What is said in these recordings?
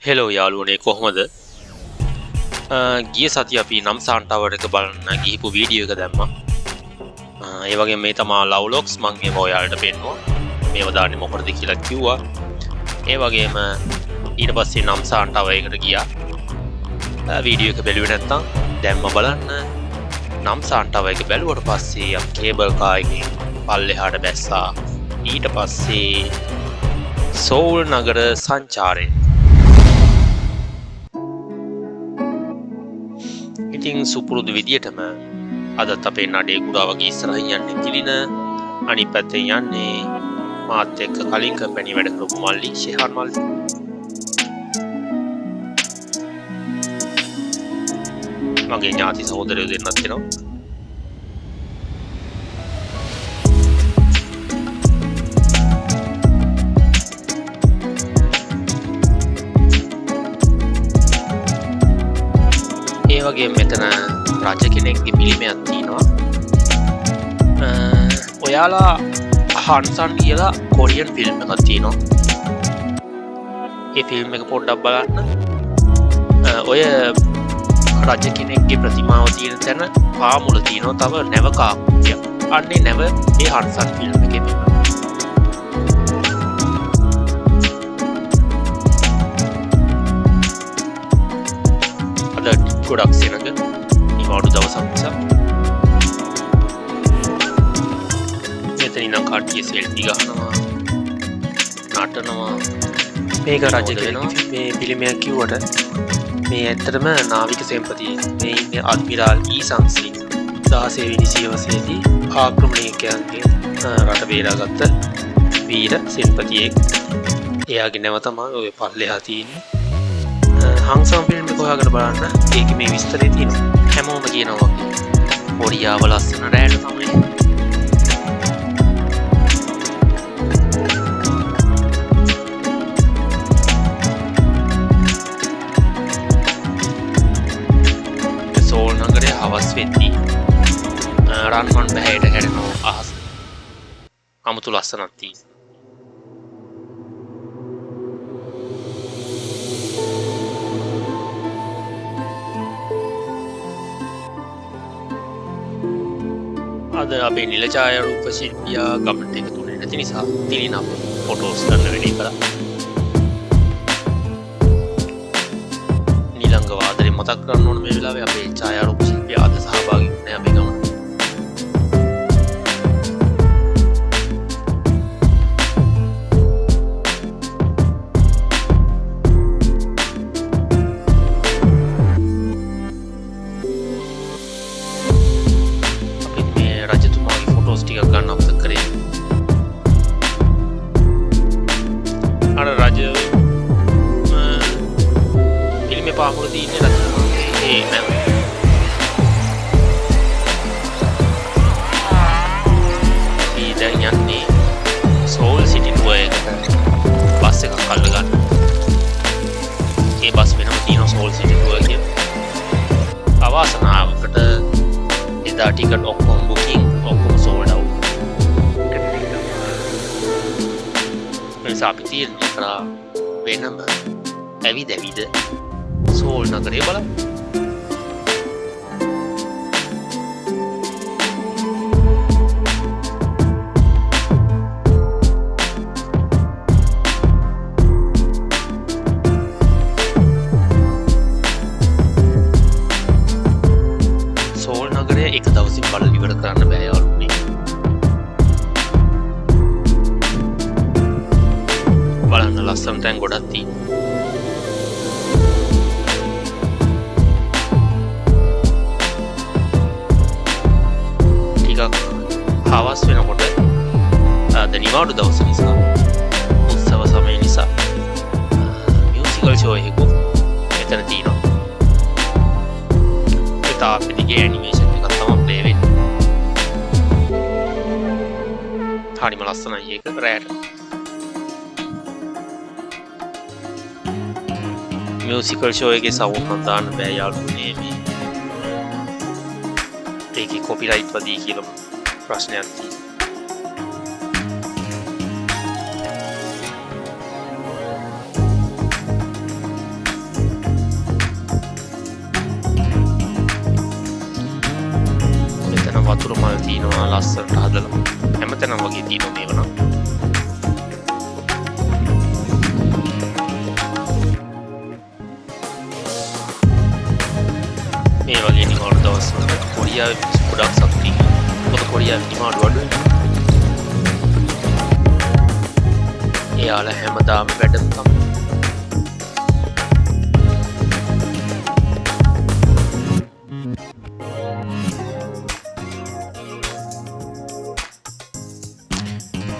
Hello යාළුවනේ කොහොමද? ගිය සතිය අපි නම් සාන්ටාවර් එක බලන්න ගිහිපු වීඩියෝ එක දැම්මා. ඒ වගේම මේ තමා ලව් ලොක්ස් මම මේව ඔයාලට පෙන්නුවා. මේව දාන්නේ මොකටද කියලා කිව්වා. ඒ වගේම ඊට පස්සේ නම් සාන්ටාවර් එකට ගියා. වීඩියෝ එක බැලුවේ නැත්නම් දැම්ම බලන්න. නම් සාන්ටාවර් එක බැලුවට පස්සේ අපි කේබල් කාර් එකෙන් පල්ලෙහාට බැස්සා. ඊට පස්සේ සෝල් නගර සංචාරය. ඉතින් සුපුරුදු විදියටම අදත් අපේ නඩේ කුඩා වගේ ඉස්සරහින් යන්නේ කිලින, අනිත් පැත්තෙන් යන්නේ මාත් එක්ක කලින් කම්පැනි වැඩ කරපු මල්ලි ෂෙහාන් මල්ලි. මගේ ඥාති සහෝදරයෝ දෙන්නත් වෙනවා. ඒ වගේ මෙතන රජ කෙනෙක්ගේ පිළිමයක් තියෙනවා. ඔයාලා හන්සන් කියලා කොරියන් ෆිල්ම් එකක් තියෙනවා. ඒ ෆිල්ම් එක පොඩ්ඩක් බලන්න. ඔය රජ කෙනෙක්ගේ ප්‍රතිමාව තියෙන තැන පාමුල තියෙනවා තව නැව කාක්කුටියක්. අන්නේ නැව ඒ හන්සන් ෆිල්ම් එකේ තියෙනවා. අද ගොඩක් සෙනඟ නිවාඩු දවසක් නිසා මෙතන ඉඳන් කට්ටිය සෙල්ෆි ගහනවා, නටනවා. මේක රජ කෙනෙක් මේ පිළිමයක් කිව්වට මේ ඇත්තටම නාවික සෙන්පතියේ මේ ඉන්නේ අඩ්මිරාල් ඊ සංසී 16 වෙනි සියවසේදී ආක්‍රමණිකයන්ගේ රට බේරාගත්ත වීර සෙන්පතියෙක්. එයාගේ නැව තමයි ඔය පල්ලෙහා තියෙන්නේ. හංසම් ෆිල්ම් එක හොයාගෙන බලන්න. ඒකේ මේ විස්තරය තියෙනවා. හැමෝම කියනවා වගේ කොරියාව ලස්සන රෑට තමයි. සෝල් නගරයේ හවස් වෙද්දී රන්වන් බෑයට හැරෙන අහස අමුතු ලස්සනක් තියෙනවා. අද අපේ නිල ඡායාරූප ශිල්පියා කමෙන්ට් එක තුනේ නැති නිසා තිලින අප ෆොටෝස් ගන්න වැඩි කරා. නිලංග වාදරේ මතක් කරන්න ඕන මේ වෙලාවේ අපේ ඡායාරූප ශිල්පියා අද සහභාගී වුණේ අපේ ගමන. ටිකක් ගන්න අවශ්‍ය කරේ. අර රජ පිළිමේ පාමුල තියෙන්නේ රජතුමාගේ ඒ නැව. මේ දැන් යන්නේ සෝල් සිටි ටුවර් එකට බස් එකක් අල්ල ගන්න. ඒ බස් වෙනම තියෙන සෝල් සිටි ටුවර් කියන. අවාසනාවකට එදා ටිකට් ඔක්කොම බුකින් ඔක්කොම සෝල්ඩ් අවුට්. අපි තීරණය කරා වෙනම ඇවිද සෝල් නගරය බලන්න. සෝල් නගරය එක දවසින් බලලා ඉවර කරන්න බෑ යාළුවනේ. බලන්න ලස්සන තැන් ගොඩක් තියෙනවා. ටිකක් හවස් වෙනකොට අද නිවාඩු දවස නිසා උත්සව සමය නිසා මියුසිකල් ෂෝ එකක් මෙතන තියෙනවා. ඒ තාපෙදිගේ ඇනිමේෂන් එකක් තමයි ප්ලේ වෙන්නේ. හරිම ලස්සනයි ඒක රෑට. මියුසිකල් ෂෝ එකේ සවුන්ඩ් නම් දාන්න බෑ යාළුවනේ. මේ ඒකේ කොපිරයිට් වදී කියලා ප්‍රශ්නයක් තියෙනවා. තියෙනවා ලස්සනට හදලා. හැමතැනම වගේ තියෙනවා මේව නම්. මේ වගේ නිමාඩු දවස්වල කොරියාවේ මිනිස්සු ගොඩක් සතුටින් ඉන්නවා. මොකද කොරියාවේ නිමාඩු අඩුයි. එයාලා හැමදාම වැඩම තමයි.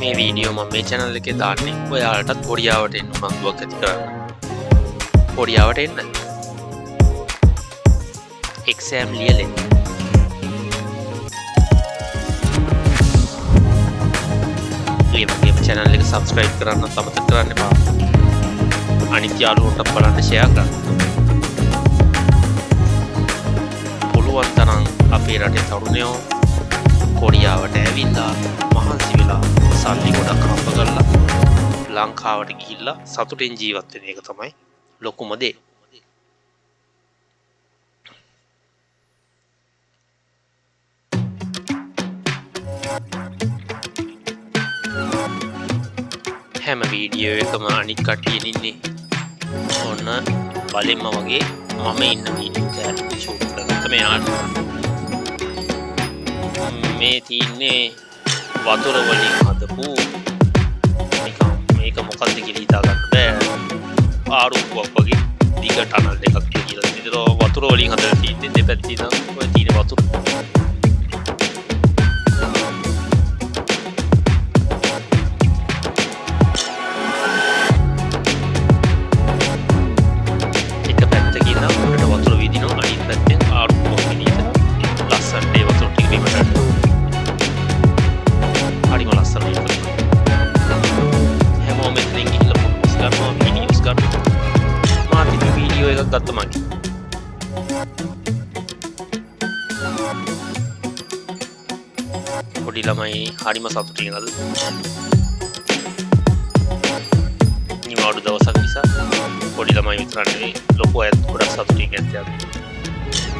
මේ වීඩියෝ මම මේ channel එකේ දාන්නේ ඔයාලටත් කොරියාවට එන්න උනන්දුවක් ඇති කරන්න. කොරියාවට එන්න. exam ලියලා මේ channel එක subscribe කරන්න අමතක කරන්න එපා. අනිත් යාළුවන්ට බලන්න share කරන්න. පුළුවන් තරම් අපේ රටේ තරුණයෝ කොරියාවට ඇවිල්ලා මහන්සි වෙලා සල්ලි ගොඩක් හම්බ කරලා ලංකාවට ගිහිල්ලා සතුටින් ජීවත් වෙන එක තමයි ලොකුම දේ. හැම වීඩියෝ එකම අනිත් කට්ටිය ඉන්නේ ඔන්න බලෙන්ම වගේ මම ඉන්න වීඩියෝ එක ෂූට් කරගත්ත මෙයාට. මේ තියන්නේ වතුර වලින් හදපු නිකන් මේක මොකක්ද කියලා හිතා ගන්න බෑ. ආරුක්කුවක් වගේ දිග ටනල් එකක් කියලා. ඉතින් වතුර වලින් හදලා තියෙන්නේ දෙපැත්තේ නම් ඔය තියෙන වතුර. එක පැත්තකින් නම් උඩට වතුර විදිනවා අනිත් පැත්තෙන් ආරුක්කුවක් විදියට ලස්සනට ඒ වතුර ටික බිමට හරිම ලස්සනයි. හැමෝම මෙතනින් ගිහිල්ලා ෆොටෝස් ගන්නවා වීඩියෝස් ගන්නවා. මාත් ඉතින් වීඩියෝ එකක් ගත්තා මගේ. පොඩි ළමයි හරිම සතුටින් අද නිමාඩු දවසක් නිසා පොඩි ළමයි විතර නෙවෙයි ලොකු අයත් ගොඩක් සතුටින් ඇත්තේ අද.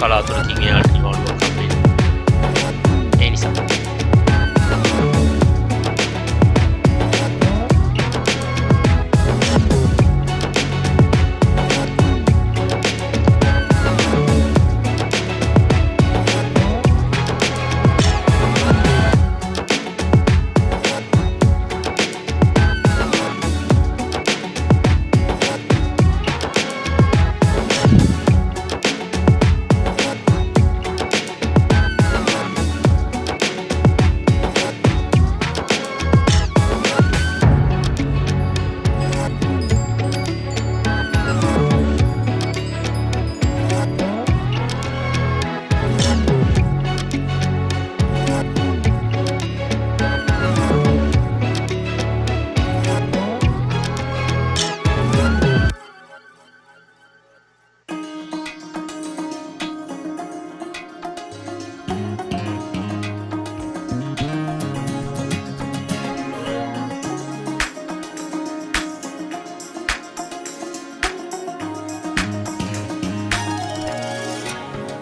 කලාතුරකින් එයාට නිමාඩුවක් හම්බෙන්නේ. ඒ නිසා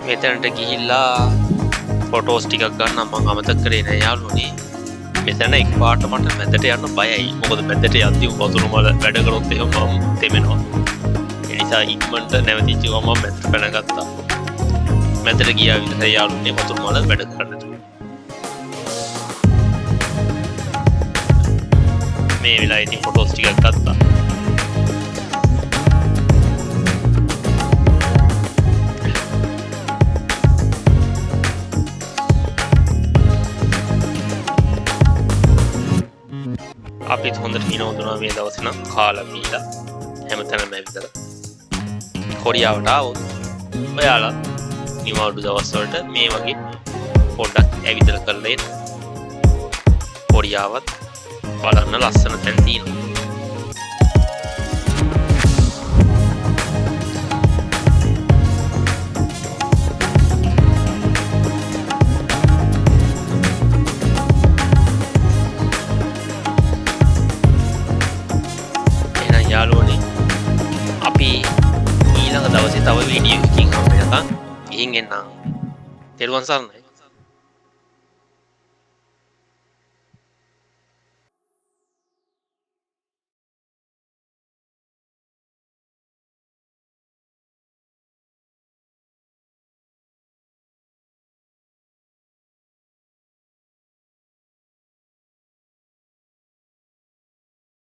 මෙතනට ගිහිල්ලා ෆොටෝස් ටිකක් ගන්න මම අමතක කරේ නෑ යාළුවනේ. මෙතන එකපාරට මට මැදට යන්න බයයි. මොකද මැදට යද්දී වතුර මල වැඩ කරොත් එහෙම මම තෙමෙනවා. ඒ නිසා ඉක්මනට නැවතිච්ච ගමන් මම මැදට පැනගත්තා. මැදට ගියා විතරයි යාළුවනේ වතුර මල වැඩ කරන්න. මේ වෙලාවේ ඉතින් ෆොටෝස් ටිකක් ගත්තා. අපිත් හොඳට විනෝදුනා මේ දවස් නම් කාලා බීලා හැමතැනම ඇවිදලා කොරියාවට ආවොත් ඔයාලා නිවාඩු දවස් වලට මේ වගේ පොඩ්ඩක් ඇවිදලා කරලා එන්න. කොරියාවත් බලන්න ලස්සන තැන් තියෙනවා. යාළුවනේ අපි ඊළඟ දවසේ තව වීඩියෝ එකකින් හම්බ වෙනකන් ගිහින් එන්නම්. තෙරුවන් සරණයි.